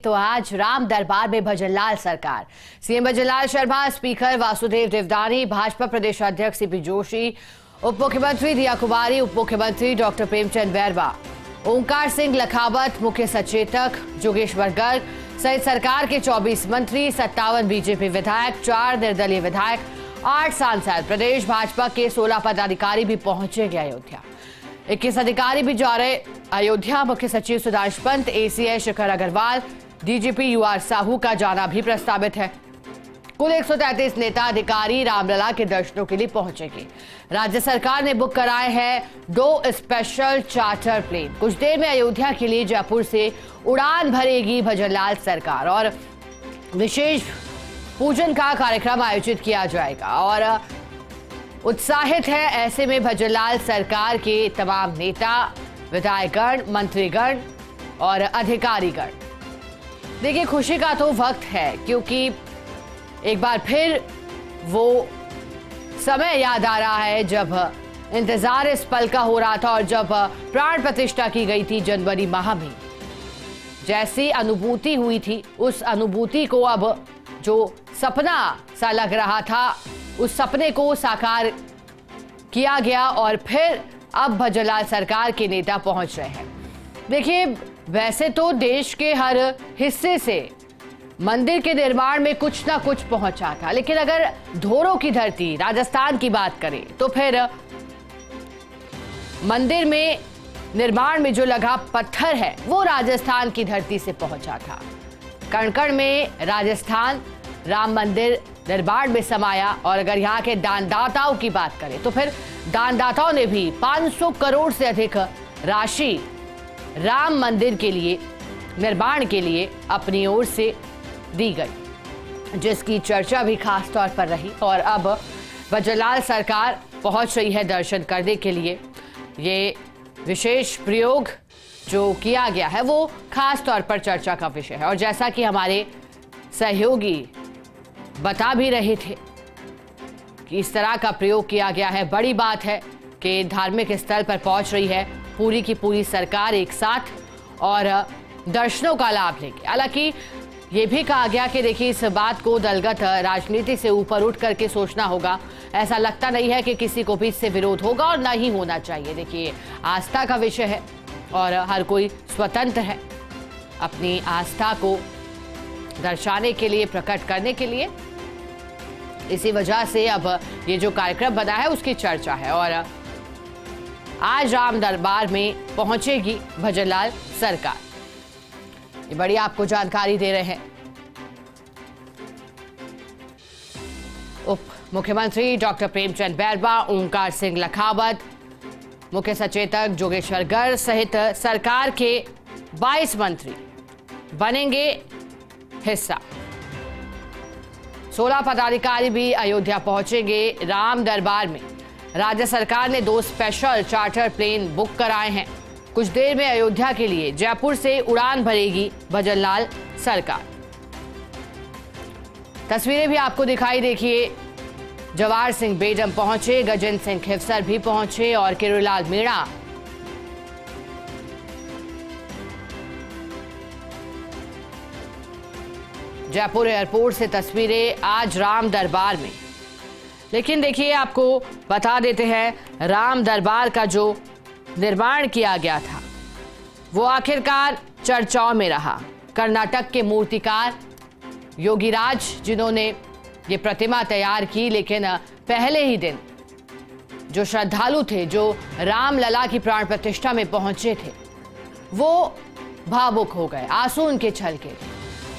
तो आज राम दरबार में भजनलाल सरकार, सीएम भजनलाल शर्मा, स्पीकर वासुदेव देवनानी, भाजपा प्रदेश अध्यक्ष सीपी जोशी, उप मुख्यमंत्री दिया कुमारी, उप मुख्यमंत्री डॉक्टर प्रेमचंद बैरवा, ओंकार सिंह लखावत, मुख्य सचेतक जोगेश्वर गर्ग सहित सरकार के 24 मंत्री, 57 बीजेपी विधायक, 4 निर्दलीय विधायक, 8 सांसद, प्रदेश भाजपा के 16 पदाधिकारी भी पहुंचेंगे अयोध्या। 21 अधिकारी भी जा रहे अयोध्या। मुख्य सचिव सुधांशु पंत, एसीआई शिखर अग्रवाल, डीजीपी यूआर साहू का जाना भी प्रस्तावित है। कुल 133 नेता अधिकारी रामलला के दर्शनों के लिए पहुंचेंगे। राज्य सरकार ने बुक कराए हैं 2 स्पेशल चार्टर प्लेन। कुछ देर में अयोध्या के लिए जयपुर से उड़ान भरेगी भजनलाल सरकार और विशेष पूजन का कार्यक्रम आयोजित किया जाएगा और उत्साहित है ऐसे में भजनलाल सरकार के तमाम नेता, विधायकगण, मंत्रीगण और अधिकारीगण। देखिए, खुशी का तो वक्त है क्योंकि एक बार फिर वो समय याद आ रहा है जब इंतजार इस पल का हो रहा था और जब प्राण प्रतिष्ठा की गई थी जनवरी माह में। जैसी अनुभूति हुई थी, उस अनुभूति को अब जो सपना सा लग रहा था, उस सपने को साकार किया गया और फिर अब भजनलाल सरकार के नेता पहुंच रहे हैं। देखिए, वैसे तो देश के हर हिस्से से मंदिर के निर्माण में कुछ ना कुछ पहुंचा था, लेकिन अगर धोरों की धरती राजस्थान की बात करें तो फिर मंदिर में निर्माण में जो लगा पत्थर है वो राजस्थान की धरती से पहुंचा था। कण कण में राजस्थान राम मंदिर निर्माण में समाया। और अगर यहाँ के दानदाताओं की बात करें तो फिर दानदाताओं ने भी 500 करोड़ से अधिक राशि राम मंदिर के लिए, निर्माण के लिए अपनी ओर से दी गई, जिसकी चर्चा भी खास तौर पर रही। और अब भजनलाल सरकार पहुंच रही है दर्शन करने के लिए। ये विशेष प्रयोग जो किया गया है वो खास तौर पर चर्चा का विषय है और जैसा कि हमारे सहयोगी बता भी रहे थे कि इस तरह का प्रयोग किया गया है। बड़ी बात है कि धार्मिक स्थल पर पहुंच रही है पूरी की पूरी सरकार एक साथ और दर्शनों का लाभ लेंगे। हालांकि ये भी कहा गया कि देखिए, इस बात को दलगत राजनीति से ऊपर उठ करके सोचना होगा। ऐसा लगता नहीं है कि किसी को भी इससे विरोध होगा और ना ही होना चाहिए। देखिए, आस्था का विषय है और हर कोई स्वतंत्र है अपनी आस्था को दर्शाने के लिए, प्रकट करने के लिए। इसी वजह से अब ये जो कार्यक्रम बना है उसकी चर्चा है और आज राम दरबार में पहुंचेगी भजनलाल सरकार। ये बड़ी आपको जानकारी दे रहे हैं उप मुख्यमंत्री डॉक्टर प्रेमचंद बैरवा, ओंकार सिंह लखावत, मुख्य सचेतक जोगेश्वर गर्ग सहित सरकार के 22 मंत्री बनेंगे हिस्सा। 16 पदाधिकारी भी अयोध्या पहुंचेंगे। राम दरबार में राज्य सरकार ने 2 स्पेशल चार्टर प्लेन बुक कराए हैं। कुछ देर में अयोध्या के लिए जयपुर से उड़ान भरेगी भजनलाल सरकार। तस्वीरें भी आपको दिखाई। देखिए, जवाहर सिंह बेडम पहुंचे, गजेंद्र सिंह खिवसर भी पहुंचे और किरोड़ीलाल मीणा जयपुर एयरपोर्ट से तस्वीरें आज राम दरबार में। लेकिन देखिए, आपको बता देते हैं, राम दरबार का जो निर्माण किया गया था वो आखिरकार चर्चाओं में रहा। कर्नाटक के मूर्तिकार योगीराज जिन्होंने ये प्रतिमा तैयार की, लेकिन पहले ही दिन जो श्रद्धालु थे, जो रामलला की प्राण प्रतिष्ठा में पहुंचे थे, वो भावुक हो गए, आंसू उनके छलके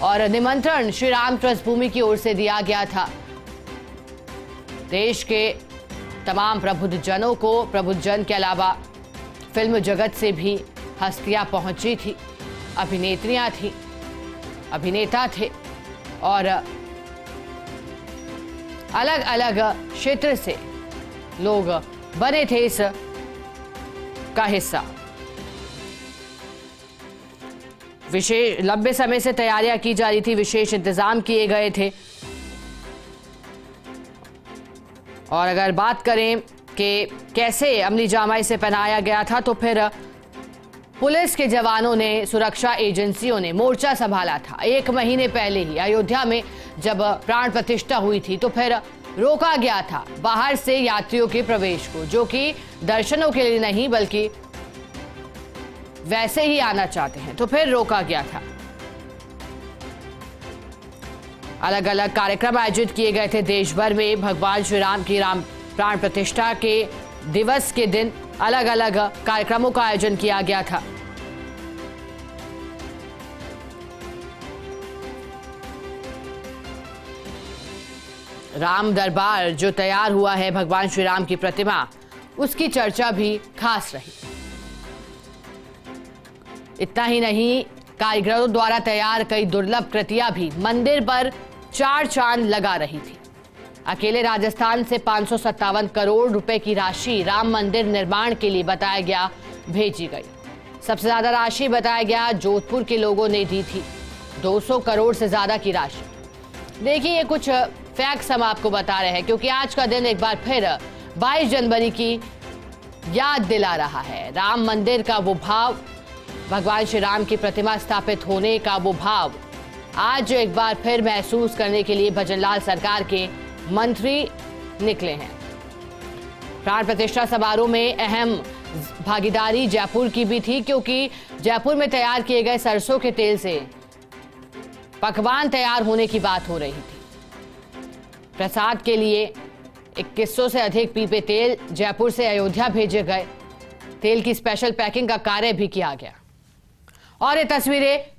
और निमंत्रण श्री राम ट्रस्ट भूमि की ओर से दिया गया था। देश के तमाम प्रबुद्ध जनों को, प्रबुद्ध जन के अलावा फिल्म जगत से भी हस्तियां पहुंची थी, अभिनेत्रियां थी, अभिनेता थे और अलग अलग क्षेत्र से लोग बने थे इस का हिस्सा। विशेष लंबे समय से तैयारियां की जा रही थी, विशेष इंतजाम किए गए थे। और अगर बात करें कि कैसे अमली जामा इसे पहनाया गया था, तो फिर पुलिस के जवानों ने, सुरक्षा एजेंसियों ने मोर्चा संभाला था। 1 महीने पहले ही अयोध्या में जब प्राण प्रतिष्ठा हुई थी तो फिर रोका गया था बाहर से यात्रियों के प्रवेश को, जो कि दर्शनों के लिए नहीं बल्कि वैसे ही आना चाहते हैं, तो फिर रोका गया था। अलग अलग कार्यक्रम आयोजित किए गए थे देश भर में। भगवान श्री राम की प्राण प्रतिष्ठा के दिवस के दिन अलग अलग कार्यक्रमों का आयोजन किया गया था। राम दरबार जो तैयार हुआ है भगवान श्री राम की प्रतिमा, उसकी चर्चा भी खास रही। इतना ही नहीं, कारीगरों द्वारा तैयार कई दुर्लभ कृतियां भी मंदिर पर 4 चांद लगा रही थी। अकेले राजस्थान से 557 करोड़ रुपए की राशि राम मंदिर निर्माण के लिए बताया गया भेजी गई। सबसे ज्यादा राशि बताया गया जोधपुर के लोगों ने दी थी, 200 करोड़ से ज्यादा की राशि। देखिए, ये कुछ फैक्ट्स हम आपको बता रहे हैं क्योंकि आज का दिन एक बार फिर 22 जनवरी की याद दिला रहा है। राम मंदिर का वो भाव, भगवान श्री राम की प्रतिमा स्थापित होने का वो भाव आज एक बार फिर महसूस करने के लिए भजनलाल सरकार के मंत्री निकले हैं। प्राण प्रतिष्ठा समारोह में अहम भागीदारी जयपुर की भी थी क्योंकि जयपुर में तैयार किए गए सरसों के तेल से पकवान तैयार होने की बात हो रही थी। प्रसाद के लिए 2100 से अधिक पीपे तेल जयपुर से अयोध्या भेजे गए। तेल की स्पेशल पैकिंग का कार्य भी किया गया। और ये तस्वीरें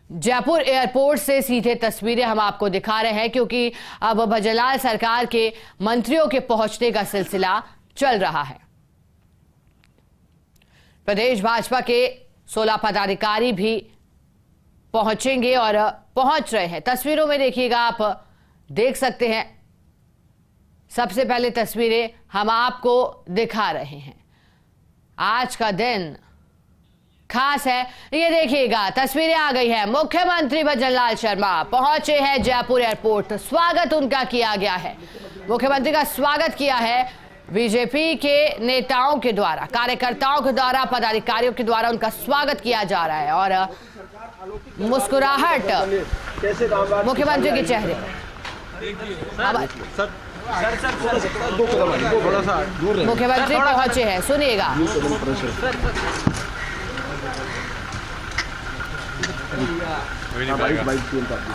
जयपुर एयरपोर्ट से सीधे तस्वीरें हम आपको दिखा रहे हैं क्योंकि अब भजनलाल सरकार के मंत्रियों के पहुंचने का सिलसिला चल रहा है। प्रदेश भाजपा के 16 पदाधिकारी भी पहुंचेंगे और पहुंच रहे हैं। तस्वीरों में देखिएगा, आप देख सकते हैं। सबसे पहले तस्वीरें हम आपको दिखा रहे हैं। आज का दिन खास है, ये देखिएगा, तस्वीरें आ गई है। मुख्यमंत्री भजनलाल शर्मा पहुंचे हैं जयपुर एयरपोर्ट। स्वागत उनका किया गया है। मुख्यमंत्री का स्वागत किया है बीजेपी के नेताओं के द्वारा, कार्यकर्ताओं के द्वारा, पदाधिकारियों के द्वारा उनका स्वागत किया जा रहा है और मुस्कुराहट मुख्यमंत्री के चेहरे पर। मुख्यमंत्री पहुंचे हैं, सुनिएगा।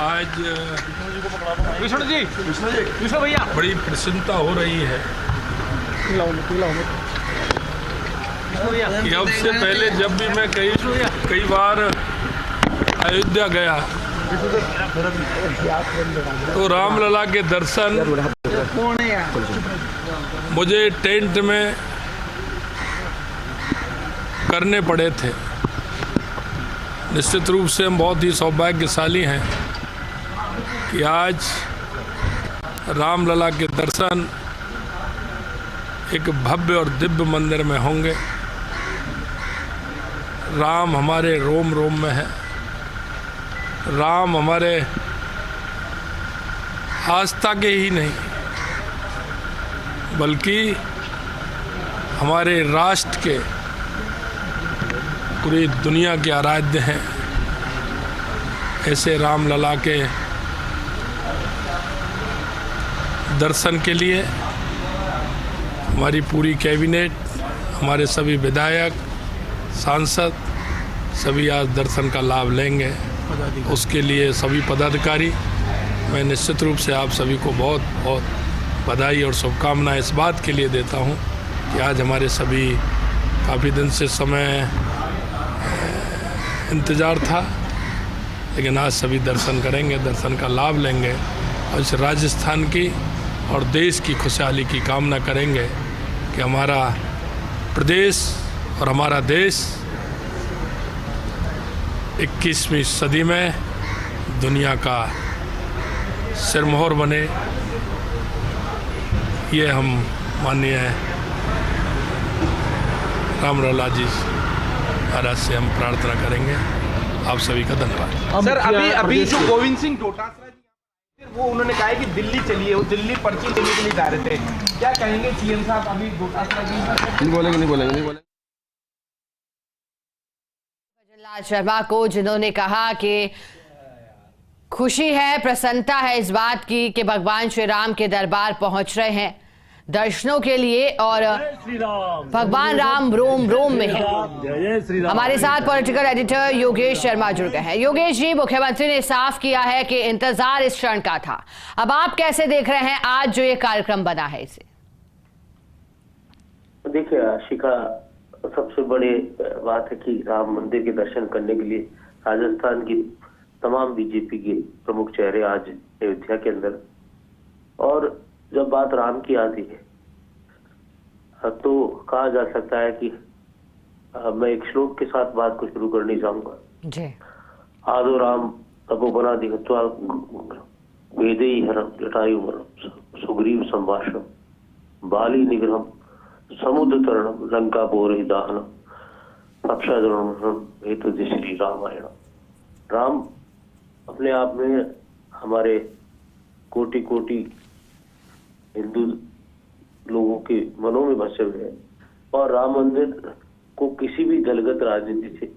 आज विष्णु भैया बड़ी प्रसन्नता हो रही है कि अब से पहले जब भी मैं कई बार अयोध्या गया तो रामलला के दर्शन मुझे टेंट में करने पड़े थे। निश्चित रूप से हम बहुत ही सौभाग्यशाली हैं कि आज रामलला के दर्शन एक भव्य और दिव्य मंदिर में होंगे। राम हमारे रोम रोम में है। राम हमारे आस्था के ही नहीं बल्कि हमारे राष्ट्र के, पूरी दुनिया के आराध्य हैं। ऐसे रामलला के दर्शन के लिए हमारी पूरी कैबिनेट, हमारे सभी विधायक, सांसद सभी आज दर्शन का लाभ लेंगे। उसके लिए सभी पदाधिकारी, मैं निश्चित रूप से आप सभी को बहुत बहुत बधाई और शुभकामनाएं इस बात के लिए देता हूं कि आज हमारे सभी काफ़ी दिन से समय इंतज़ार था, लेकिन आज सभी दर्शन करेंगे, दर्शन का लाभ लेंगे और इस राजस्थान की और देश की खुशहाली की कामना करेंगे कि हमारा प्रदेश और हमारा देश 21वीं सदी में दुनिया का सिरमौर बने। ये हम माननीय रामलला जी महाराज से हम प्रार्थना करेंगे। आप सभी का धन्यवाद। सर, अभी जो गोविंद सिंह डोटासरा जी, वो उन्होंने कहा है कि दिल्ली चलिए, वो दिल्ली पर्ची लेने के लिए जा रहे थे। क्या कहेंगे सीएम साहब? अभी डोटासरा जी नहीं बोलेंगे। लाल शर्मा को, जिन्होंने कहा कि खुशी है, प्रसन्नता है इस बात की कि भगवान श्री राम के दरबार पहुंच रहे हैं दर्शनों के लिए और भगवान राम रोम रोम में है। हमारे साथ पॉलिटिकल एडिटर योगेश शर्मा जुड़ गए हैं। योगेश जी, मुख्यमंत्री ने साफ किया है कि इंतजार इस क्षण का था। अब आप कैसे देख रहे हैं आज जो ये कार्यक्रम बना है इसे? देखिए आशिका, सबसे बड़ी बात है कि राम मंदिर के दर्शन करने के लिए राजस्थान की तमाम बीजेपी के प्रमुख चेहरे आज अयोध्या के अंदर, और जब बात राम की आती है तो कहा जा सकता है कि मैं एक श्लोक के साथ बात को शुरू करनी चाहूंगा जी। आदो राम तपोबनादि हत्वा वेदेई हरम जटायु मरम सुग्रीव संभाषण बाली निग्रहम समुद्र तरणम लंका पोरहि दाहनम अक्षादरणम हेतु श्री रामायण। राम अपने आप में हमारे कोटि कोटि हिंदू लोगों के मनों में बसे हुए हैं, और राम मंदिर को किसी भी दलगत राजनीति से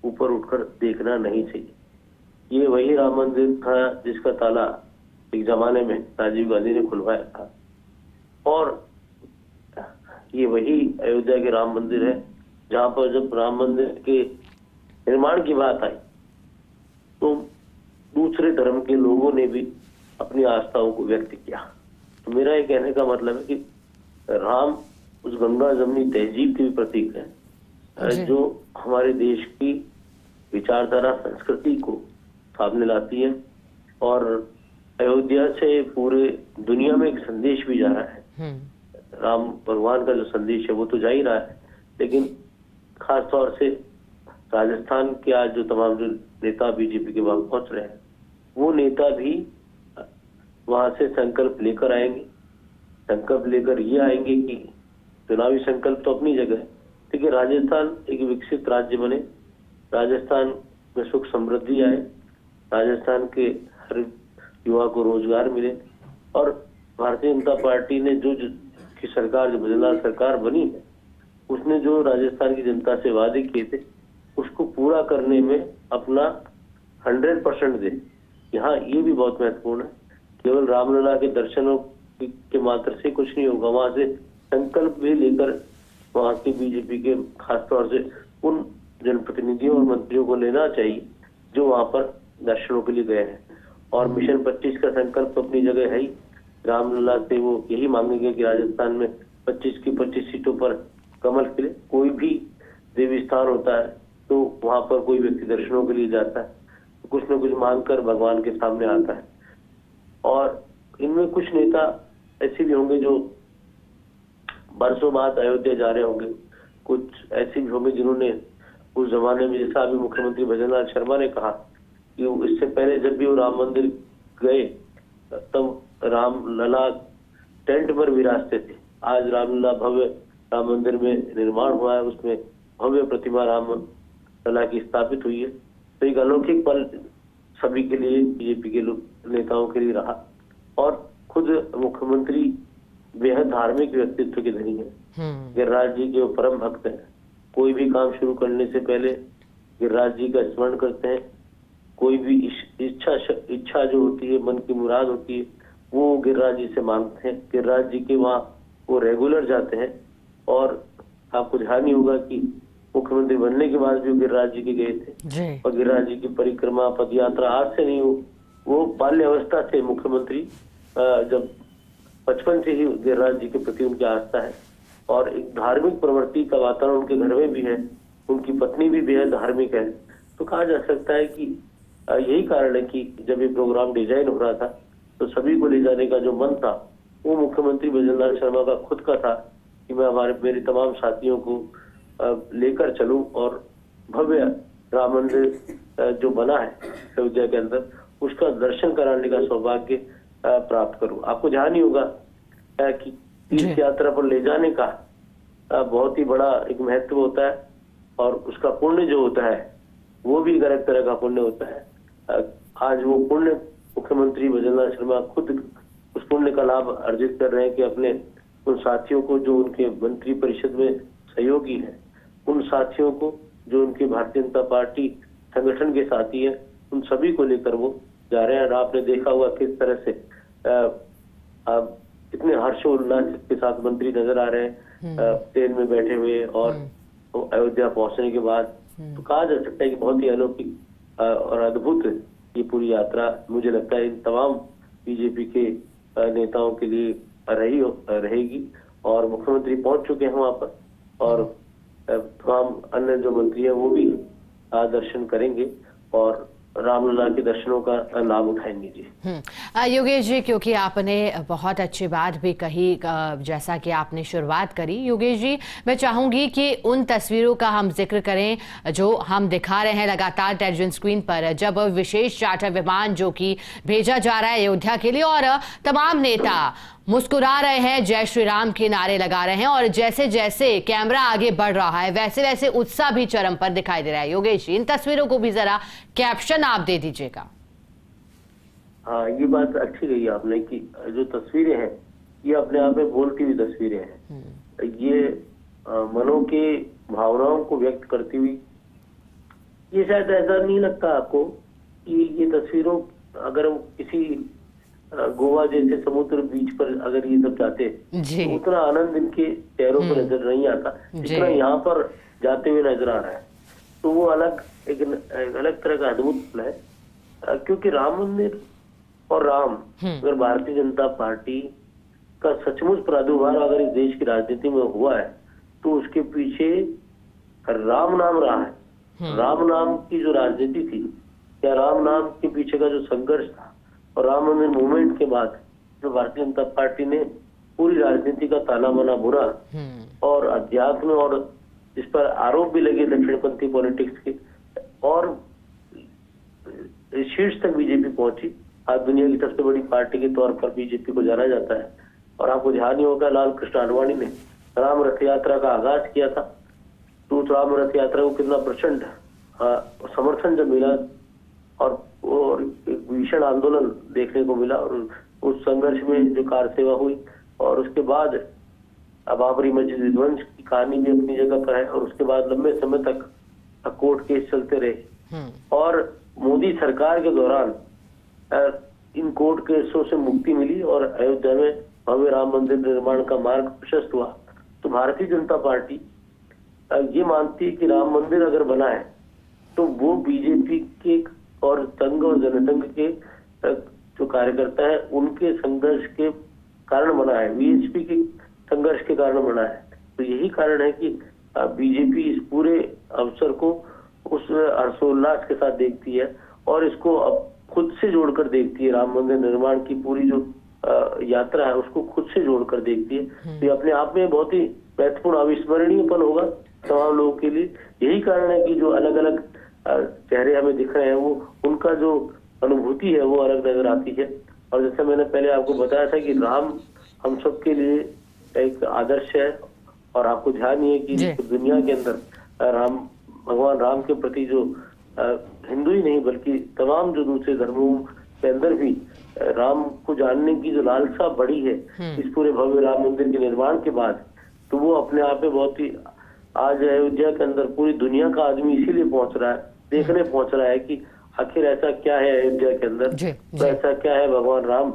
ऊपर उठकर देखना नहीं चाहिए। ये वही राम मंदिर था जिसका ताला एक जमाने में राजीव गांधी ने खुलवाया था, और ये वही अयोध्या के राम मंदिर है जहां पर जब राम मंदिर के निर्माण की बात आई तो दूसरे धर्म के लोगों ने भी अपनी आस्थाओं को व्यक्त किया। तो मेरा ये कहने का मतलब है कि राम उस गंगा जमनी तहजीब के भी प्रतीक है जो हमारे देश की विचारधारा संस्कृति को सामने लाती है, और अयोध्या से पूरे दुनिया में एक संदेश भी जा रहा है। राम भगवान का जो संदेश है वो तो जा ही रहा है, लेकिन खास तौर से राजस्थान के आज जो तमाम जो नेता बीजेपी के वहां पहुंच रहे हैं, वो नेता भी वहां से संकल्प लेकर आएंगे। संकल्प लेकर ये आएंगे कि चुनावी संकल्प तो अपनी जगह है, लेकिन राजस्थान एक विकसित राज्य बने, राजस्थान में सुख समृद्धि आए, राजस्थान के हर युवा को रोजगार मिले, और भारतीय जनता पार्टी ने जो की सरकार, जो भजनलाल सरकार बनी है, उसने जो राजस्थान की जनता से वादे किए थे उसको पूरा करने में अपना 100% दे। यहाँ ये भी बहुत महत्वपूर्ण है, केवल रामलला के दर्शनों के मात्र से कुछ नहीं होगा, वहां से संकल्प भी लेकर वहां की बीजेपी के खासतौर से उन जनप्रतिनिधियों और मंत्रियों को लेना चाहिए जो वहां पर दर्शनों के लिए गए हैं। और मिशन 25 का संकल्प अपनी जगह है ही। रामलला से वो यही मांगेंगे कि राजस्थान में 25 की 25 सीटों पर कमल खिले। कोई भी देवी स्थान होता है तो वहां पर कोई व्यक्ति दर्शनों के लिए जाता है, तो कुछ न कुछ मांग कर भगवान के सामने आता है। और इनमें कुछ नेता ऐसे भी होंगे जो बरसों बाद अयोध्या जा रहे होंगे, कुछ ऐसे भी होंगे जिन्होंने उस जमाने में, जैसा अभी मुख्यमंत्री भजनलाल शर्मा ने कहा कि इससे पहले जब भी वो राम मंदिर गए तब रामलला टेंट पर विराजते थे। आज रामलला भव्य राम मंदिर में निर्माण हुआ है, उसमें भव्य प्रतिमा रामलला की स्थापित हुई है। तो एक अलौकिक पल सभी के लिए, बीजेपी के नेताओं के लिए रहा। और खुद मुख्यमंत्री बेहद धार्मिक व्यक्तित्व के धनी है। गिरिराज जी के वो परम भक्त हैं। कोई भी काम शुरू करने से पहले गिरिराज जी का स्मरण करते हैं। कोई भी इच्छा जो होती है, मन की मुराद होती है, वो गिरिराज जी से मांगते हैं। गिरिराज जी के वहाँ वो रेगुलर जाते हैं। और आपको ध्यान ही होगा कि मुख्यमंत्री बनने के बाद भी गिरिराज जी के गए थे, और गिरिराज जी की परिक्रमा पद यात्रा आज से नहीं, वो बाल्य अवस्था से मुख्यमंत्री, जब बचपन से ही गिरिराज जी के प्रति उनकी आस्था है। और एक धार्मिक प्रवृत्ति का वातावरण उनके घर में भी है, उनकी पत्नी भी बेहद धार्मिक है। तो कहा जा सकता है कि यही कारण है कि जब ये प्रोग्राम डिजाइन हो रहा था तो सभी को ले जाने का जो मन था वो मुख्यमंत्री भजनलाल शर्मा का खुद का था कि मैं मेरे तमाम साथियों को लेकर चलूं और भव्य राम मंदिर जो बना है अयोध्या के अंदर उसका दर्शन कराने का सौभाग्य प्राप्त करूं। आपको ध्यान ही होगा कि तीर्थ यात्रा पर ले जाने का बहुत ही बड़ा एक महत्व होता है, और उसका पुण्य जो होता है वो भी एक अलग तरह का पुण्य होता है। आज वो पुण्य मुख्यमंत्री भजनलाल शर्मा खुद उस पुण्य का लाभ अर्जित कर रहे हैं कि अपने उन साथियों को जो उनके मंत्री परिषद में सहयोगी हैं, उन साथियों को जो उनके भारतीय जनता पार्टी संगठन के साथी हैं, उन सभी को लेकर वो जा रहे हैं। और आपने देखा हुआ किस तरह से कितने हर्षोल्लास के साथ मंत्री नजर आ रहे हैं ट्रेन में बैठे हुए, और अयोध्या पहुंचने के बाद तो कहा जा सकता है कि बहुत ही अलौकिक और अद्भुत ये पूरी यात्रा मुझे लगता है इन तमाम बीजेपी के नेताओं के लिए रहेगी। और मुख्यमंत्री पहुंच चुके हैं वहां पर, और तमाम अन्य जो मंत्री हैं वो भी दर्शन करेंगे और रामलला के दर्शनों का लाभ उठाएंगे। जी योगेश जी, क्योंकि आपने बहुत अच्छी बात भी कही, जैसा कि आपने शुरुआत करी, योगेश जी मैं चाहूंगी कि उन तस्वीरों का हम जिक्र करें जो हम दिखा रहे हैं लगातार टेलीविजन स्क्रीन पर, जब विशेष चार्टर विमान जो कि भेजा जा रहा है अयोध्या के लिए, और तमाम नेता मुस्कुरा रहे हैं, जय श्री राम के नारे लगा रहे हैं, और जैसे जैसे कैमरा आगे बढ़ रहा है वैसे वैसे उत्साह भी चरम पर दिखाई दे रहा है। योगेश जी, इन तस्वीरों को भी जरा कैप्शन आप दे दीजिएगा। हाँ, ये बात अच्छी कही आपने कि जो तस्वीरें हैं ये अपने आप में बोलती हुई तस्वीरें हैं। ये मनों के भावनाओं को व्यक्त करती हुई, ये शायद ऐसा नहीं लगता आपको कि ये तस्वीरों अगर किसी गोवा जैसे समुद्र बीच पर अगर ये सब जाते तो उतना आनंद इनके चेहरों पर नजर नहीं आता जितना यहाँ पर जाते हुए नजर आ रहा है। तो वो एक अलग तरह का अद्भुत पल है, क्योंकि राम मंदिर और राम, अगर भारतीय जनता पार्टी का सचमुच प्रादुर्भाव अगर इस देश की राजनीति में हुआ है तो उसके पीछे राम नाम रहा है। राम नाम की जो राजनीति थी, या राम नाम के पीछे का जो संघर्ष था, और राम मंदिर मूवमेंट के बाद जो भारतीय जनता पार्टी ने पूरी राजनीति का ताना बाना बुना और अध्यात्म, और इस पर आरोप भी लगे दक्षिणपंथी पॉलिटिक्स के, और शीर्ष तक बीजेपी पहुंची। आज दुनिया की सबसे बड़ी पार्टी के तौर पर बीजेपी को जाना जाता है। और आपको ध्यान ही होगा, लाल कृष्ण आडवाणी ने राम रथ यात्रा का आगाज किया था, तो उस राम रथ यात्रा को कितना प्रचंड समर्थन जब मिला और एक भीषण आंदोलन देखने को मिला, और उस संघर्ष में जो कार सेवा हुई, और उसके बाद बाबरी मस्जिद विध्वंस की कहानी भी अपनी जगह पर है, और उसके बाद लंबे समय तक कोर्ट केस चलते रहे। और मोदी सरकार के दौरान इन कोर्ट केसों से मुक्ति मिली और अयोध्या में भव्य राम मंदिर निर्माण का मार्ग प्रशस्त हुआ। तो भारतीय जनता पार्टी ये मानती है कि राम मंदिर अगर बना है तो वो बीजेपी के और संघ और जनसंघ के जो कार्यकर्ता है उनके संघर्ष के कारण बना है, वीएचपी के संघर्ष के कारण बना है। तो यही कारण है कि बीजेपी इस पूरे अवसर को उस हर्षोल्लास के साथ देखती है, और इसको अब खुद से जोड़कर देखती है। राम मंदिर निर्माण की पूरी जो यात्रा है उसको खुद से जोड़कर देखती है। तो ये अपने आप में बहुत ही महत्वपूर्ण अविस्मरणीय पल होगा तमाम लोगों के लिए। यही कारण है कि जो अलग अलग चेहरे हमें दिख रहे हैं, वो उनका जो अनुभूति है वो अलग नजर आती है। और जैसे मैंने पहले आपको बताया था कि राम हम सब के लिए एक आदर्श है, और आपको ध्यान ही है कि दुनिया के अंदर भगवान राम के प्रति जो हिंदू ही नहीं बल्कि तमाम जो दूसरे धर्मों के अंदर भी राम को जानने की जो लालसा बढ़ी है इस पूरे भव्य राम मंदिर के निर्माण के बाद, तो वो अपने आप में बहुत ही, आज अयोध्या के अंदर पूरी दुनिया का आदमी इसीलिए पहुंच रहा है, देखने पहुंच रहा है कि आखिर ऐसा क्या है अयोध्या के अंदर, तो ऐसा क्या है भगवान राम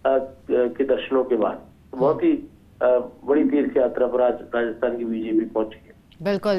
के दर्शनों के बाद। बहुत ही बड़ी तीर्थ यात्रा पर आज राजस्थान की बीजेपी पहुंची है। बिल्कुल।